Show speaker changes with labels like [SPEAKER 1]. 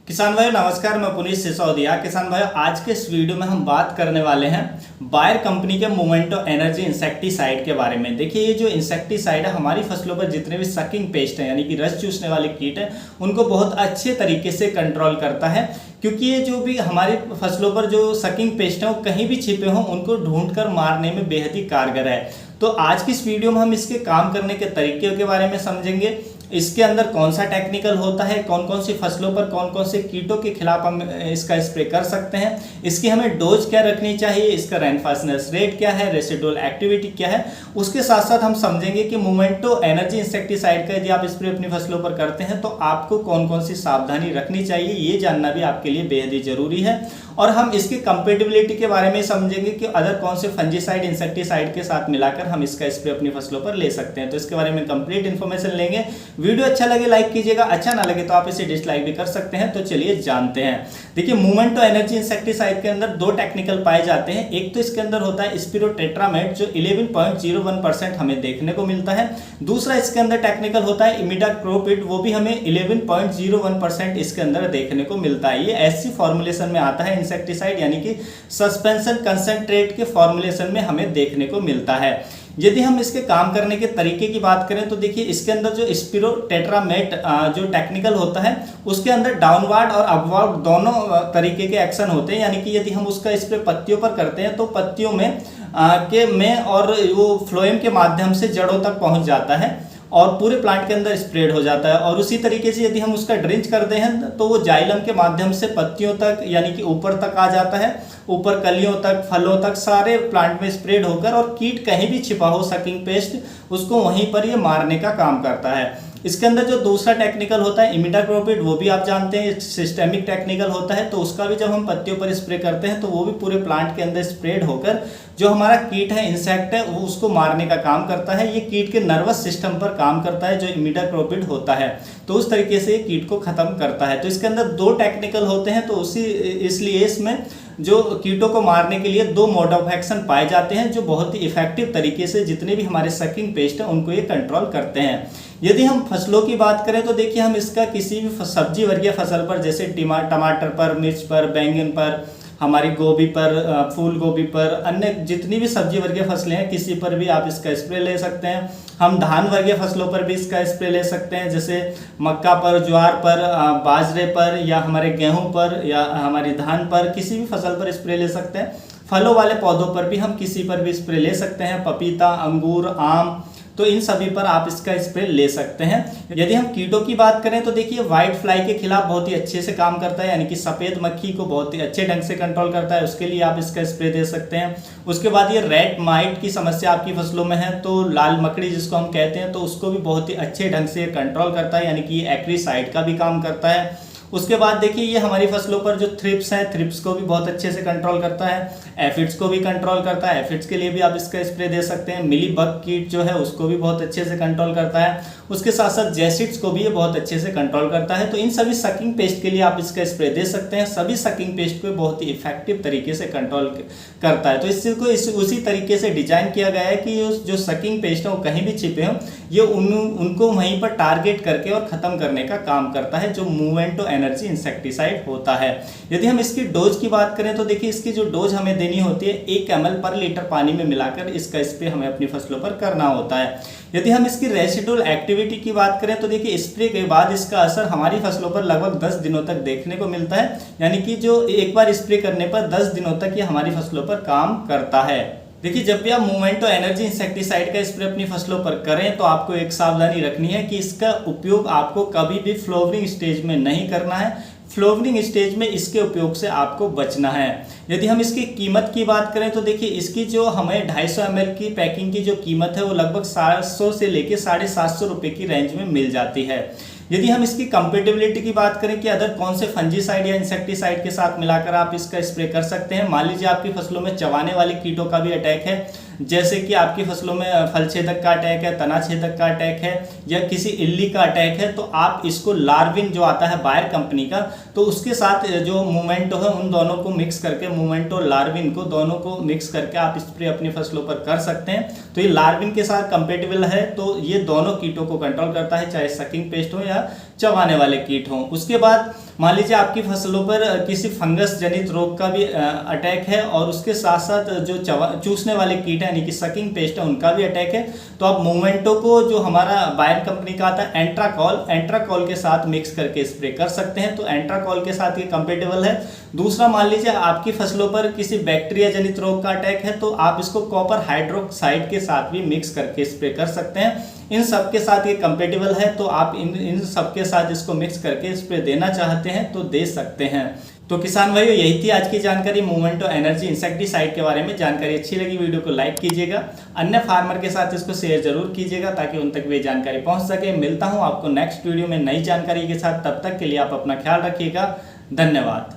[SPEAKER 1] किसान भाई नमस्कार, मैं पुनीत सिसोदिया। किसान भाई आज के इस वीडियो में हम बात करने वाले हैं बायर कंपनी के मोमेंटो एनर्जी इंसेक्टिसाइड के बारे में। देखिए ये जो इंसेक्टिसाइड है हमारी फसलों पर जितने भी सकिंग पेस्ट हैं यानी कि रस चूसने वाले कीट हैं उनको बहुत अच्छे तरीके से कंट्रोल करता है, क्योंकि ये जो भी हमारी फसलों पर जो सकिंग पेस्ट हैं वो कहीं भी छिपे हों उनको ढूंढकर मारने में बेहद ही कारगर है। तो आज की इस वीडियो में हम इसके काम करने के तरीके के बारे में समझेंगे, इसके अंदर कौन सा टेक्निकल होता है, कौन कौन सी फसलों पर कौन कौन से कीटों के खिलाफ हम इसका स्प्रे कर सकते हैं, इसकी हमें डोज क्या रखनी चाहिए, इसका रेनफास्टनेस रेट क्या है, रेसिडुअल एक्टिविटी क्या है। उसके साथ साथ हम समझेंगे कि मोमेंटो एनर्जी इंसेक्टिसाइड का यदि आप स्प्रे अपनी फसलों पर करते हैं तो आपको कौन कौन सी सावधानी रखनी चाहिए, ये जानना भी आपके लिए बेहद ही जरूरी है। और हम इसकी कंपेटिबिलिटी के बारे में समझेंगे कि अदर कौन से फंजीसाइड इंसेक्टिसाइड के साथ मिलाकर हम इसका स्प्रे अपनी फसलों पर ले सकते हैं। तो इसके बारे में कंप्लीट इन्फॉर्मेशन लेंगे। वीडियो अच्छा लगे लाइक कीजिएगा, अच्छा ना लगे तो आप इसे डिसलाइक भी कर सकते हैं। तो चलिए जानते हैं। देखिए मोमेंटो एनर्जी इंसेक्टिसाइड के अंदर दो टेक्निकल पाए जाते हैं। एक तो इसके अंदर होता है स्पिरोटेट्रामेट जो 11.01% हमें देखने को मिलता है। दूसरा इसके अंदर टेक्निकल होता है इमिडाक्लोप्रिड, वो भी हमें 11.01% इसके अंदर देखने को मिलता है। ये ऐसी फॉर्मुलेशन में आता है इंसेक्टिसाइड यानी कि सस्पेंशन कंसंट्रेट के फॉर्मुलेशन में हमें देखने को मिलता है। यदि हम इसके काम करने के तरीके की बात करें तो देखिए इसके अंदर जो स्पिरोटेट्रामेट जो टेक्निकल होता है उसके अंदर डाउनवर्ड और अपवर्ड दोनों तरीके के एक्शन होते हैं। यानी कि यदि हम उसका स्प्रे पत्तियों पर करते हैं तो पत्तियों में और वो फ्लोएम के माध्यम से जड़ों तक पहुंच जाता है और पूरे प्लांट के अंदर स्प्रेड हो जाता है। और उसी तरीके से यदि हम उसका ड्रिंच करते हैं तो वो जाइलम के माध्यम से पत्तियों तक यानी कि ऊपर तक आ जाता है, ऊपर कलियों तक, फलों तक, सारे प्लांट में स्प्रेड होकर और कीट कहीं भी छिपा हो सकिंग पेस्ट उसको वहीं पर ये मारने का काम करता है। इसके अंदर जो दूसरा टेक्निकल होता है इमिडाक्लोप्रिड, वो भी आप जानते हैं सिस्टेमिक टेक्निकल होता है। तो उसका भी जब हम पत्तियों पर स्प्रे करते हैं तो वो भी पूरे प्लांट के अंदर स्प्रेड होकर जो हमारा कीट है, इंसेक्ट है, वो उसको मारने का काम करता है। ये कीट के नर्वस सिस्टम पर काम करता है जो इमिडाक्लोप्रिड होता है, तो उस तरीके से ये कीट को खत्म करता है। तो इसके अंदर दो टेक्निकल होते हैं, तो इसलिए इसमें जो कीटों को मारने के लिए दो मोड ऑफ एक्शन पाए जाते हैं जो बहुत ही इफेक्टिव तरीके से जितने भी हमारे सकिंग पेस्ट हैं उनको ये कंट्रोल करते हैं। यदि हम फसलों की बात करें तो देखिए हम इसका किसी भी सब्जी वर्गीय फसल पर जैसे टमाटर पर, मिर्च पर, बैंगन पर, हमारी गोभी पर, फूल गोभी पर, अन्य जितनी भी सब्जी वर्गीय फसलें हैं किसी पर भी आप इसका स्प्रे ले सकते हैं। हम धान वर्गीय फसलों पर भी इसका स्प्रे ले सकते हैं, जैसे मक्का पर, ज्वार पर, बाजरे पर, या हमारे गेहूं पर, या हमारी धान पर, किसी भी फसल पर स्प्रे ले सकते हैं। फलों वाले पौधों पर भी हम किसी पर भी स्प्रे ले सकते हैं, पपीता, अंगूर, आम, तो इन सभी पर आप इसका स्प्रे ले सकते हैं। यदि हम कीटों की बात करें तो देखिए व्हाइट फ्लाई के खिलाफ बहुत ही अच्छे से काम करता है, यानी कि सफ़ेद मक्खी को बहुत ही अच्छे ढंग से कंट्रोल करता है, उसके लिए आप इसका स्प्रे दे सकते हैं। उसके बाद ये रेड माइट की समस्या आपकी फसलों में है तो लाल मकड़ी जिसको हम कहते हैं तो उसको भी बहुत ही अच्छे ढंग से कंट्रोल करता है, यानी कि ये एक्रीसाइड का भी काम करता है। उसके बाद देखिए ये हमारी फसलों पर जो थ्रिप्स हैं, थ्रिप्स को भी बहुत अच्छे से कंट्रोल करता है, एफिड्स को भी कंट्रोल करता है, एफिड्स के लिए भी आप इसका स्प्रे दे सकते हैं। मिली बग कीट जो है उसको भी बहुत अच्छे से कंट्रोल करता है। उसके साथ साथ जैसिड्स को भी ये बहुत अच्छे से कंट्रोल करता है। तो इन सभी सकिंग पेस्ट के लिए आप इसका स्प्रे दे सकते हैं। सभी सकिंग पेस्ट को बहुत ही इफेक्टिव तरीके से कंट्रोल करता है। तो इसको उसी तरीके से डिजाइन किया गया है कि जो सकिंग पेस्ट है वो कहीं भी छिपे हों ये उनको वहीं पर टारगेट करके और ख़त्म करने का काम करता है, जो मोमेंटो एनर्जी इंसेक्टिसाइड होता है। यदि हम इसकी डोज की बात करें तो देखिए इसकी जो डोज हमें देनी होती है 1 ml पर लीटर पानी में मिलाकर इसका स्प्रे हमें अपनी फसलों पर करना होता है। यदि हम इसकी रेसिडुअल एक्टिविटी की बात करें तो देखिए स्प्रे के बाद इसका असर हमारी फसलों पर लगभग 10 दिनों तक देखने को मिलता है, यानी कि जो एक बार स्प्रे करने पर 10 दिनों तक ये हमारी फसलों पर काम करता है। देखिए जब भी आप मोमेंटो एनर्जी इंसेक्टिसाइड का स्प्रे अपनी फसलों पर करें तो आपको एक सावधानी रखनी है कि इसका उपयोग आपको कभी भी फ्लावरिंग स्टेज में नहीं करना है। फ्लावरिंग स्टेज में इसके उपयोग से आपको बचना है। यदि हम इसकी कीमत की बात करें तो देखिए इसकी जो हमें 250 ml की पैकिंग की जो कीमत है वो लगभग 700 से लेके 750 रुपये की रेंज में मिल जाती है। यदि हम इसकी कंपेटिबिलिटी की बात करें कि अदर कौन से फंजीसाइड या इंसेक्टिसाइड के साथ मिलाकर आप इसका स्प्रे कर सकते हैं, मान लीजिए आपकी फसलों में चबाने वाले कीटों का भी अटैक है, जैसे कि आपकी फसलों में फल छेदक का अटैक है, तना छेदक का अटैक है, या किसी इल्ली का अटैक है, तो आप इसको लार्विन जो आता है बायर कंपनी का, तो उसके साथ जो मोमेंटो है उन दोनों को मिक्स करके, मोमेंटो लार्विन को दोनों को मिक्स करके आप स्प्रे अपनी फसलों पर कर सकते हैं। तो ये लार्विन के साथ कंपेटेबल है, तो ये दोनों कीटों को कंट्रोल करता है, चाहे सकिंग पेस्ट हो या चबाने वाले कीट हों। उसके बाद मान लीजिए आपकी फसलों पर किसी फंगस जनित रोग का भी अटैक है और उसके साथ साथ जो चूसने वाले कीट यानी कि सकिंग पेस्ट है उनका भी अटैक है, तो आप मोमेंटो को जो हमारा बायर कंपनी का आता है एंट्राकॉल के साथ मिक्स करके स्प्रे कर सकते हैं। तो एंट्राकॉल के साथ ये कंपेटेबल है। दूसरा, मान लीजिए आपकी फसलों पर किसी बैक्टीरिया जनित रोग का अटैक है तो आप इसको कॉपर हाइड्रोक्साइड के साथ भी मिक्स करके स्प्रे कर सकते हैं। इन सब के साथ ये कंपेटेबल है, तो आप इन सब के साथ इसको मिक्स करके स्प्रे देना चाहते हैं तो दे सकते हैं। तो किसान भाइयों, यही थी आज की जानकारी मोमेंटो एनर्जी इंसेक्टिसाइड के बारे में। जानकारी अच्छी लगी वीडियो को लाइक कीजिएगा, अन्य फार्मर के साथ इसको शेयर जरूर कीजिएगा ताकि उन तक भी जानकारी पहुंच सके। मिलता हूं आपको नेक्स्ट वीडियो में नई जानकारी के साथ, तब तक के लिए आप अपना ख्याल रखिएगा। धन्यवाद।